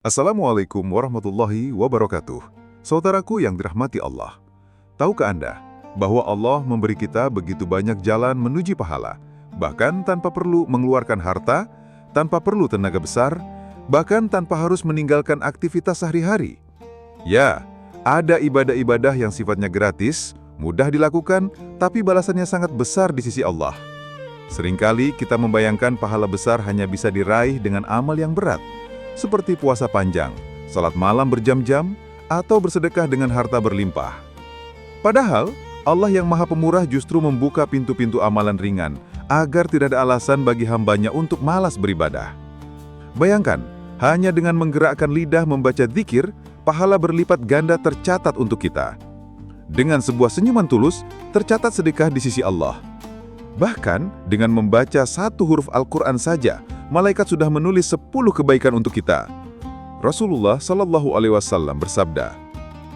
Assalamualaikum warahmatullahi wabarakatuh. Saudaraku yang dirahmati Allah, tahukah Anda bahwa Allah memberi kita begitu banyak jalan menuju pahala, bahkan tanpa perlu mengeluarkan harta, tanpa perlu tenaga besar, bahkan tanpa harus meninggalkan aktivitas sehari-hari? Ya, ada ibadah-ibadah yang sifatnya gratis, mudah dilakukan, tapi balasannya sangat besar di sisi Allah. Seringkali kita membayangkan pahala besar hanya bisa diraih dengan amal yang berat, seperti puasa panjang, salat malam berjam-jam, atau bersedekah dengan harta berlimpah. Padahal, Allah yang Maha Pemurah justru membuka pintu-pintu amalan ringan agar tidak ada alasan bagi hambanya untuk malas beribadah. Bayangkan, hanya dengan menggerakkan lidah membaca dzikir, pahala berlipat ganda tercatat untuk kita. Dengan sebuah senyuman tulus, tercatat sedekah di sisi Allah. Bahkan, dengan membaca satu huruf Al-Quran saja, malaikat sudah menulis 10 kebaikan untuk kita. Rasulullah Shallallahu Alaihi Wasallam bersabda,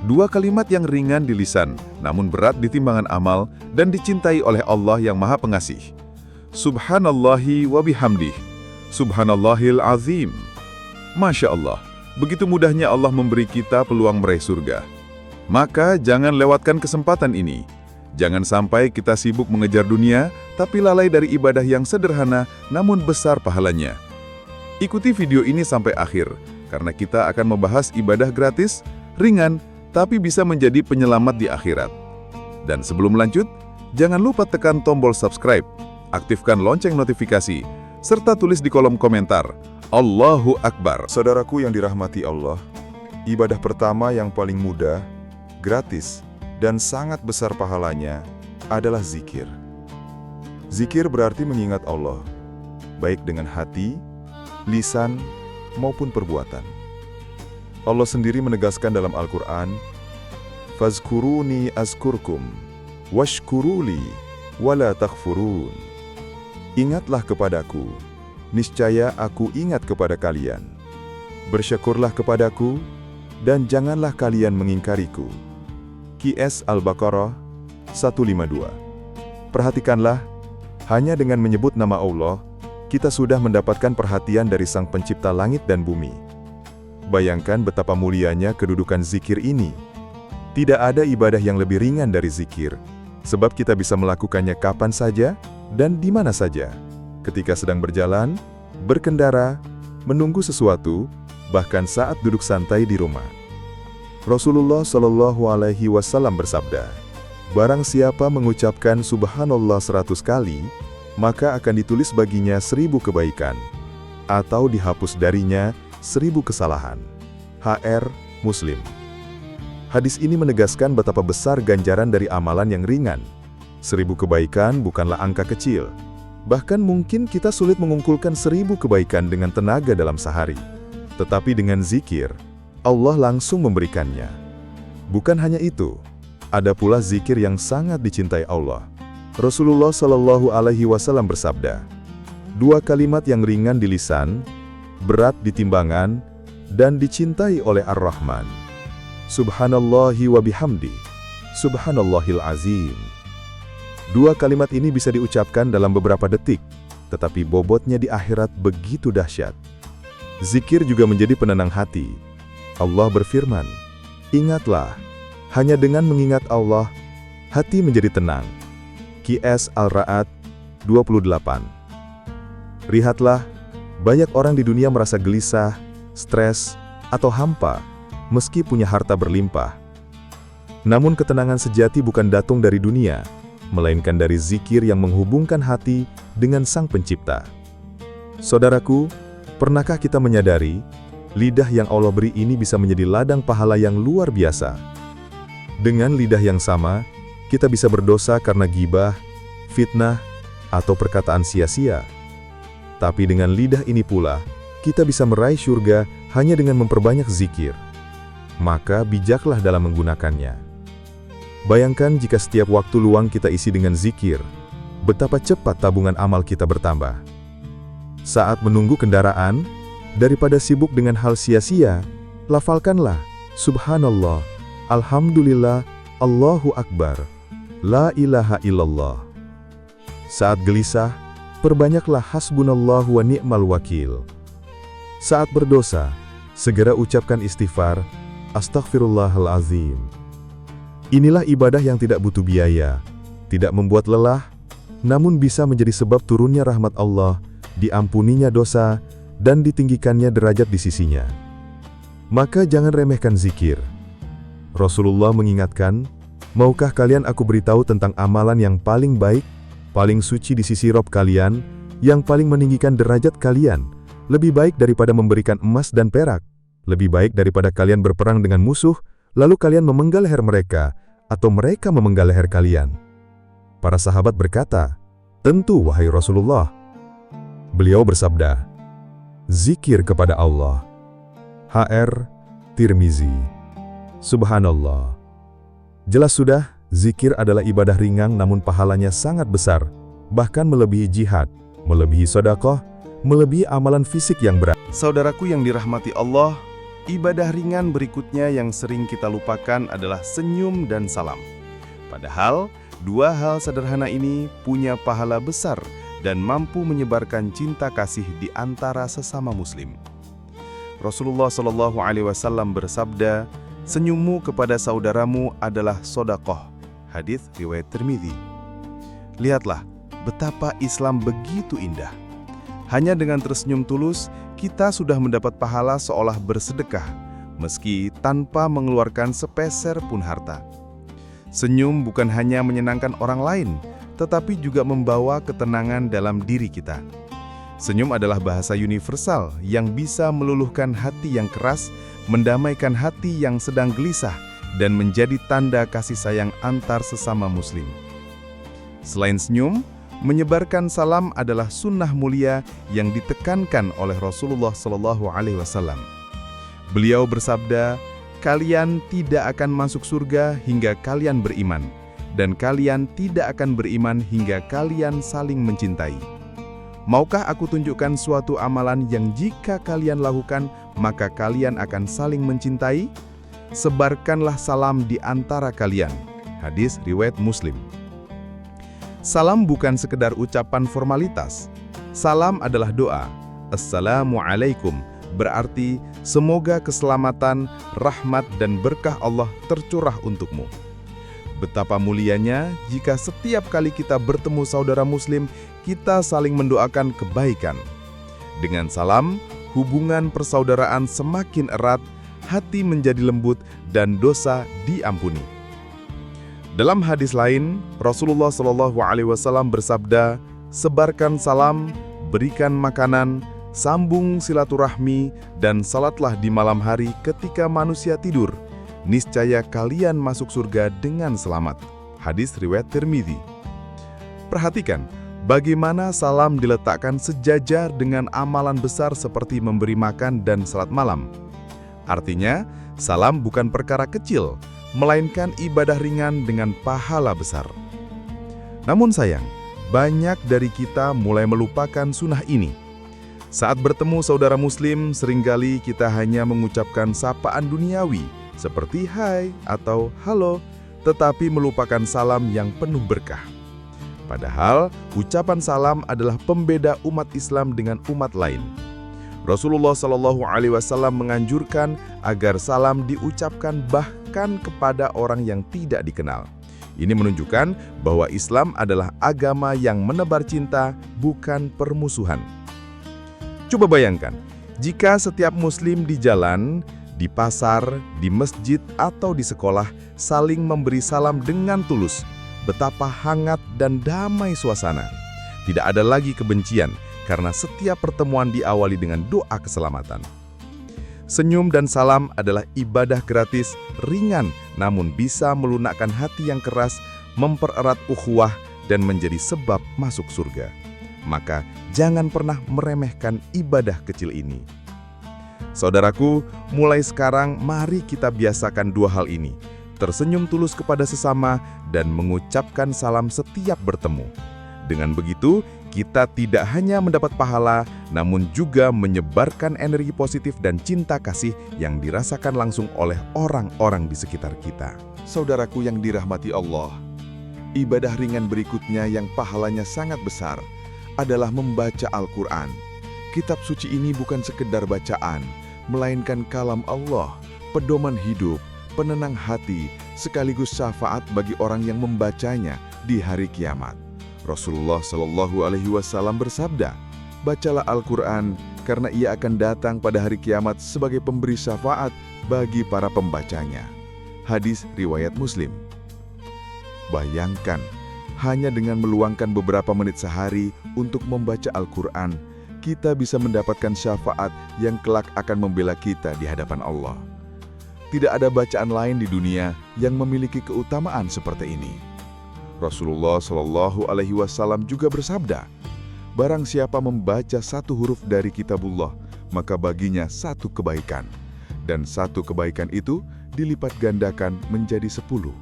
"Dua kalimat yang ringan di lisan, namun berat di timbangan amal dan dicintai oleh Allah yang Maha Pengasih. Subhanallahi wa bihamdih, Subhanallahil azim." Masya Allah, begitu mudahnya Allah memberi kita peluang meraih surga. Maka jangan lewatkan kesempatan ini. Jangan sampai kita sibuk mengejar dunia, tapi lalai dari ibadah yang sederhana namun besar pahalanya. Ikuti video ini sampai akhir, karena kita akan membahas ibadah gratis, ringan, tapi bisa menjadi penyelamat di akhirat. Dan sebelum lanjut, jangan lupa tekan tombol subscribe, aktifkan lonceng notifikasi, serta tulis di kolom komentar, Allahu Akbar. Saudaraku yang dirahmati Allah, ibadah pertama yang paling mudah, gratis, dan sangat besar pahalanya adalah zikir. Zikir berarti mengingat Allah, baik dengan hati, lisan, maupun perbuatan. Allah sendiri menegaskan dalam Al-Quran, "Fazkuruni azkurkum, washkuruli, wala takfurun." Ingatlah kepadaku, niscaya aku ingat kepada kalian. Bersyukurlah kepadaku, dan janganlah kalian mengingkariku. QS Al-Baqarah 152. Perhatikanlah, hanya dengan menyebut nama Allah, kita sudah mendapatkan perhatian dari Sang Pencipta langit dan bumi. Bayangkan betapa mulianya kedudukan zikir ini. Tidak ada ibadah yang lebih ringan dari zikir, sebab kita bisa melakukannya kapan saja dan di mana saja. Ketika sedang berjalan, berkendara, menunggu sesuatu, bahkan saat duduk santai di rumah. Rasulullah Shallallahu Alaihi Wasallam bersabda, "Barang siapa mengucapkan Subhanallah 100 kali, maka akan ditulis baginya 1000 kebaikan, atau dihapus darinya 1000 kesalahan." HR Muslim. Hadis ini menegaskan betapa besar ganjaran dari amalan yang ringan. 1000 kebaikan bukanlah angka kecil. Bahkan mungkin kita sulit mengumpulkan 1000 kebaikan dengan tenaga dalam sehari. Tetapi dengan zikir, Allah langsung memberikannya. Bukan hanya itu, ada pula zikir yang sangat dicintai Allah. Rasulullah Shallallahu Alaihi Wasallam bersabda, "Dua kalimat yang ringan di lisan, berat di timbangan, dan dicintai oleh Ar-Rahman. Subhanallahi wa bihamdi, Subhanallahil azim." Dua kalimat ini bisa diucapkan dalam beberapa detik, tetapi bobotnya di akhirat begitu dahsyat. Zikir juga menjadi penenang hati. Allah berfirman, "Ingatlah, hanya dengan mengingat Allah, hati menjadi tenang." QS Al-Ra'ad 28. Lihatlah, banyak orang di dunia merasa gelisah, stres, atau hampa, meski punya harta berlimpah. Namun ketenangan sejati bukan datang dari dunia, melainkan dari zikir yang menghubungkan hati dengan Sang Pencipta. Saudaraku, pernahkah kita menyadari, lidah yang Allah beri ini bisa menjadi ladang pahala yang luar biasa? Dengan lidah yang sama, kita bisa berdosa karena gibah, fitnah, atau perkataan sia-sia. Tapi dengan lidah ini pula, kita bisa meraih surga hanya dengan memperbanyak zikir. Maka bijaklah dalam menggunakannya. Bayangkan jika setiap waktu luang kita isi dengan zikir, betapa cepat tabungan amal kita bertambah. Saat menunggu kendaraan, daripada sibuk dengan hal sia-sia, lafalkanlah Subhanallah, Alhamdulillah, Allahu Akbar, La ilaha illallah. Saat gelisah, perbanyaklah Hasbunallahu wa ni'mal wakil. Saat berdosa, segera ucapkan istighfar, Astaghfirullahalazim. Inilah ibadah yang tidak butuh biaya, tidak membuat lelah, namun bisa menjadi sebab turunnya rahmat Allah, diampuninya dosa, dan ditinggikannya derajat di sisinya. Maka jangan remehkan zikir. Rasulullah mengingatkan, maukah kalian aku beritahu tentang amalan yang paling baik, paling suci di sisi Rabb kalian, yang paling meninggikan derajat kalian, lebih baik daripada memberikan emas dan perak, lebih baik daripada kalian berperang dengan musuh, lalu kalian memenggal leher mereka, atau mereka memenggal leher kalian. Para sahabat berkata, tentu wahai Rasulullah. Beliau bersabda, zikir kepada Allah. HR Tirmizi. Subhanallah. Jelas sudah, zikir adalah ibadah ringan namun pahalanya sangat besar, bahkan melebihi jihad, melebihi sedekah, melebihi amalan fisik yang berat. Saudaraku yang dirahmati Allah, ibadah ringan berikutnya yang sering kita lupakan adalah senyum dan salam. Padahal, dua hal sederhana ini punya pahala besar dan mampu menyebarkan cinta kasih di antara sesama muslim. Rasulullah SAW bersabda, senyummu kepada saudaramu adalah sedekah. Hadits riwayat Tirmizi. Lihatlah betapa Islam begitu indah. Hanya dengan tersenyum tulus, kita sudah mendapat pahala seolah bersedekah, meski tanpa mengeluarkan sepeser pun harta. Senyum bukan hanya menyenangkan orang lain, tetapi juga membawa ketenangan dalam diri kita. Senyum adalah bahasa universal yang bisa meluluhkan hati yang keras, mendamaikan hati yang sedang gelisah, dan menjadi tanda kasih sayang antar sesama muslim. Selain senyum, menyebarkan salam adalah sunnah mulia yang ditekankan oleh Rasulullah SAW. Beliau bersabda, kalian tidak akan masuk surga hingga kalian beriman, dan kalian tidak akan beriman hingga kalian saling mencintai. Maukah aku tunjukkan suatu amalan yang jika kalian lakukan, maka kalian akan saling mencintai? Sebarkanlah salam di antara kalian. Hadis riwayat Muslim. Salam bukan sekedar ucapan formalitas. Salam adalah doa. Assalamualaikum berarti semoga keselamatan, rahmat, dan berkah Allah tercurah untukmu. Betapa mulianya jika setiap kali kita bertemu saudara muslim, kita saling mendoakan kebaikan. Dengan salam, hubungan persaudaraan semakin erat, hati menjadi lembut, dan dosa diampuni. Dalam hadis lain, Rasulullah SAW bersabda, sebarkan salam, berikan makanan, sambung silaturahmi, dan salatlah di malam hari ketika manusia tidur. Niscaya kalian masuk surga dengan selamat. Hadis riwayat Tirmizi. Perhatikan, bagaimana salam diletakkan sejajar dengan amalan besar seperti memberi makan dan salat malam. Artinya, salam bukan perkara kecil, melainkan ibadah ringan dengan pahala besar. Namun sayang, banyak dari kita mulai melupakan sunnah ini. Saat bertemu saudara muslim, seringkali kita hanya mengucapkan sapaan duniawi, seperti hai atau halo, tetapi melupakan salam yang penuh berkah. Padahal, ucapan salam adalah pembeda umat Islam dengan umat lain. Rasulullah SAW menganjurkan agar salam diucapkan bahkan kepada orang yang tidak dikenal. Ini menunjukkan bahwa Islam adalah agama yang menebar cinta, bukan permusuhan. Coba bayangkan, jika setiap muslim di jalan, di pasar, di masjid, atau di sekolah saling memberi salam dengan tulus, betapa hangat dan damai suasana. Tidak ada lagi kebencian, karena setiap pertemuan diawali dengan doa keselamatan. Senyum dan salam adalah ibadah gratis, ringan, namun bisa melunakkan hati yang keras, mempererat ukhuwah, dan menjadi sebab masuk surga. Maka jangan pernah meremehkan ibadah kecil ini. Saudaraku, mulai sekarang mari kita biasakan dua hal ini, tersenyum tulus kepada sesama dan mengucapkan salam setiap bertemu. Dengan begitu, kita tidak hanya mendapat pahala, namun juga menyebarkan energi positif dan cinta kasih yang dirasakan langsung oleh orang-orang di sekitar kita. Saudaraku yang dirahmati Allah, ibadah ringan berikutnya yang pahalanya sangat besar adalah membaca Al-Quran. Kitab suci ini bukan sekedar bacaan, melainkan kalam Allah, pedoman hidup, penenang hati, sekaligus syafaat bagi orang yang membacanya di hari kiamat. Rasulullah Shallallahu Alaihi Wasallam bersabda, "Bacalah Al-Quran karena ia akan datang pada hari kiamat sebagai pemberi syafaat bagi para pembacanya." Hadis riwayat Muslim. Bayangkan, hanya dengan meluangkan beberapa menit sehari untuk membaca Al-Quran, kita bisa mendapatkan syafaat yang kelak akan membela kita di hadapan Allah. Tidak ada bacaan lain di dunia yang memiliki keutamaan seperti ini. Rasulullah Shallallahu Alaihi Wasallam juga bersabda, "Barang siapa membaca satu huruf dari kitabullah, maka baginya satu kebaikan, dan satu kebaikan itu dilipat gandakan menjadi 10.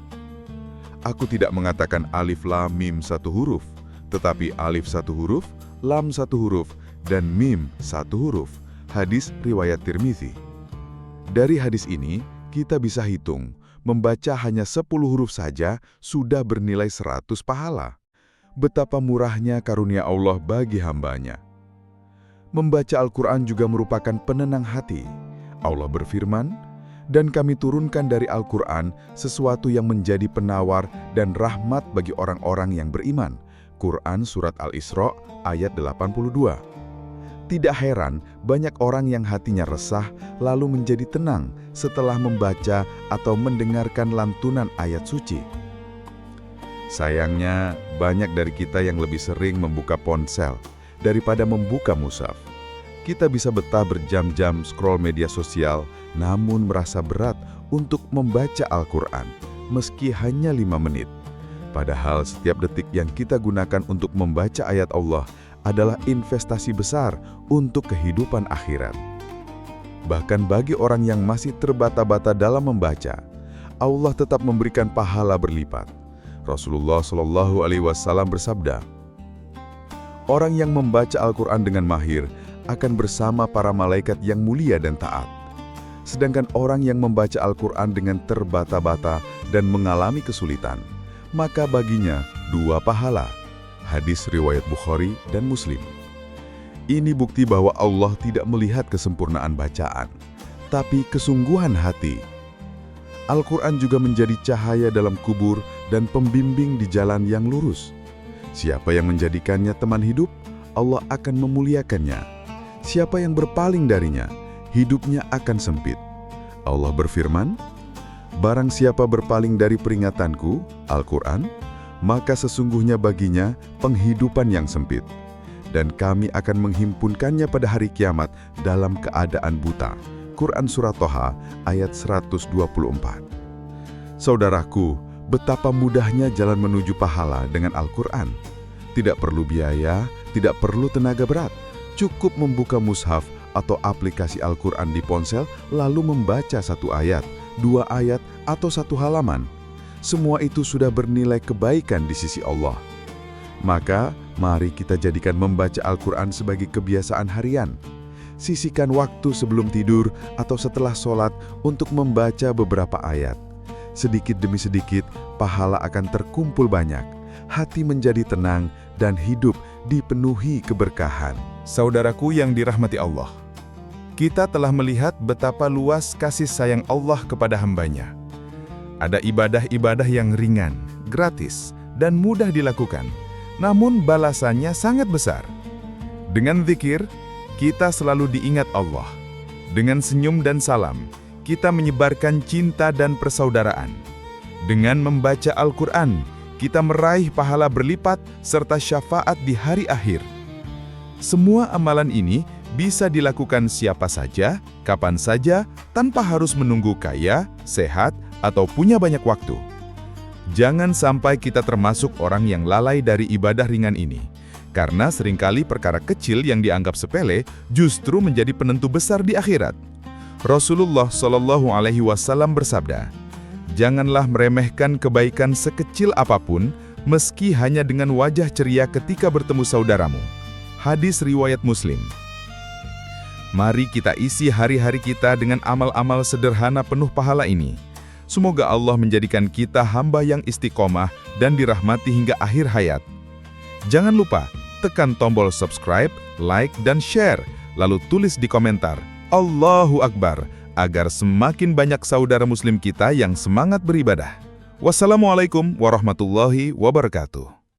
Aku tidak mengatakan alif lam mim satu huruf, tetapi alif satu huruf, lam satu huruf, dan mim satu huruf. Hadis riwayat Tirmizi. Dari hadis ini, kita bisa hitung, membaca hanya 10 huruf saja sudah bernilai 100 pahala. Betapa murahnya karunia Allah bagi hambanya. Membaca Al-Quran juga merupakan penenang hati. Allah berfirman, "Dan kami turunkan dari Al-Quran sesuatu yang menjadi penawar dan rahmat bagi orang-orang yang beriman." Quran Surat Al-Isra ayat 82. Tidak heran banyak orang yang hatinya resah lalu menjadi tenang setelah membaca atau mendengarkan lantunan ayat suci. Sayangnya, banyak dari kita yang lebih sering membuka ponsel daripada membuka mushaf. Kita bisa betah berjam-jam scroll media sosial, namun merasa berat untuk membaca Al-Quran, meski hanya 5 menit. Padahal setiap detik yang kita gunakan untuk membaca ayat Allah adalah investasi besar untuk kehidupan akhirat. Bahkan bagi orang yang masih terbata-bata dalam membaca, Allah tetap memberikan pahala berlipat. Rasulullah Shallallahu Alaihi Wasallam bersabda, "Orang yang membaca Al-Quran dengan mahir akan bersama para malaikat yang mulia dan taat. Sedangkan orang yang membaca Al-Quran dengan terbata-bata dan mengalami kesulitan, maka baginya 2 pahala." Hadis riwayat Bukhari dan Muslim. Ini bukti bahwa Allah tidak melihat kesempurnaan bacaan, tapi kesungguhan hati. Al-Quran juga menjadi cahaya dalam kubur dan pembimbing di jalan yang lurus. Siapa yang menjadikannya teman hidup, Allah akan memuliakannya. Siapa yang berpaling darinya, hidupnya akan sempit. Allah berfirman, "Barang siapa berpaling dari peringatanku, Al-Quran, maka sesungguhnya baginya penghidupan yang sempit, dan kami akan menghimpunkannya pada hari kiamat dalam keadaan buta." Quran Surat Toha ayat 124. Saudaraku, betapa mudahnya jalan menuju pahala dengan Al-Quran. Tidak perlu biaya, tidak perlu tenaga berat. Cukup membuka mushaf atau aplikasi Al-Quran di ponsel lalu membaca 1 ayat, 2 ayat, atau 1 halaman. Semua itu sudah bernilai kebaikan di sisi Allah. Maka, mari kita jadikan membaca Al-Quran sebagai kebiasaan harian. Sisihkan waktu sebelum tidur atau setelah sholat untuk membaca beberapa ayat. Sedikit demi sedikit, pahala akan terkumpul banyak. Hati menjadi tenang dan hidup dipenuhi keberkahan. Saudaraku yang dirahmati Allah, kita telah melihat betapa luas kasih sayang Allah kepada hambanya. Ada ibadah-ibadah yang ringan, gratis, dan mudah dilakukan, namun balasannya sangat besar. Dengan zikir, kita selalu diingat Allah. Dengan senyum dan salam, kita menyebarkan cinta dan persaudaraan. Dengan membaca Al-Quran, kita meraih pahala berlipat serta syafaat di hari akhir. Semua amalan ini bisa dilakukan siapa saja, kapan saja, tanpa harus menunggu kaya, sehat, atau punya banyak waktu. Jangan sampai kita termasuk orang yang lalai dari ibadah ringan ini, karena seringkali perkara kecil yang dianggap sepele justru menjadi penentu besar di akhirat. Rasulullah Shallallahu Alaihi Wasallam bersabda, "Janganlah meremehkan kebaikan sekecil apapun, meski hanya dengan wajah ceria ketika bertemu saudaramu." Hadis riwayat Muslim. Mari kita isi hari-hari kita dengan amal-amal sederhana penuh pahala ini. Semoga Allah menjadikan kita hamba yang istiqomah dan dirahmati hingga akhir hayat. Jangan lupa tekan tombol subscribe, like, dan share, lalu tulis di komentar, Allahu Akbar, agar semakin banyak saudara muslim kita yang semangat beribadah. Wassalamualaikum warahmatullahi wabarakatuh.